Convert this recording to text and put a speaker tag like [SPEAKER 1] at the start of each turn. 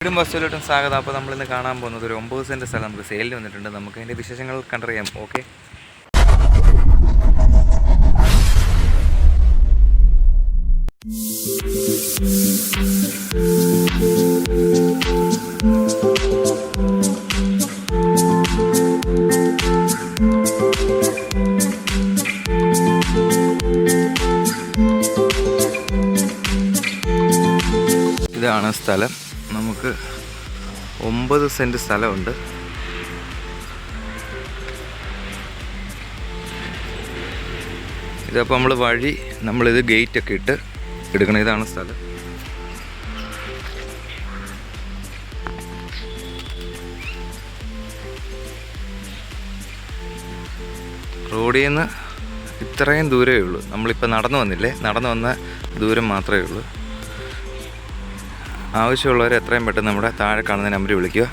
[SPEAKER 1] വീടും ബസ്സിലോട്ടും സ്വാഗതം. അപ്പോൾ നമ്മളിന്ന് കാണാൻ പോകുന്നത് ഒരു 9 സെൻറ്റ് സ്ഥലം നമുക്ക് സെയിലിന് വന്നിട്ടുണ്ട്. നമുക്ക് അതിൻ്റെ വിശേഷങ്ങൾ കണ്ടറിയാം. ഓക്കെ, ഇതാണ് സ്ഥലം. നമുക്ക് 9 സെൻറ്റ് സ്ഥലമുണ്ട്. ഇതപ്പോൾ നമ്മളിത് ഗേറ്റൊക്കെ ഇട്ട് എടുക്കണം. ഇതാണ് സ്ഥലം. റോഡിൽ നിന്ന് ഇത്രയും ദൂരമേ ഉള്ളൂ. നമ്മളിപ്പോൾ നടന്നു വന്ന ദൂരം മാത്രമേ ഉള്ളൂ. ആവശ്യമുള്ളവർ എത്രയും പെട്ടെന്ന് നമ്മുടെ താഴെ കാണുന്ന നമ്പറിൽ വിളിക്കുക.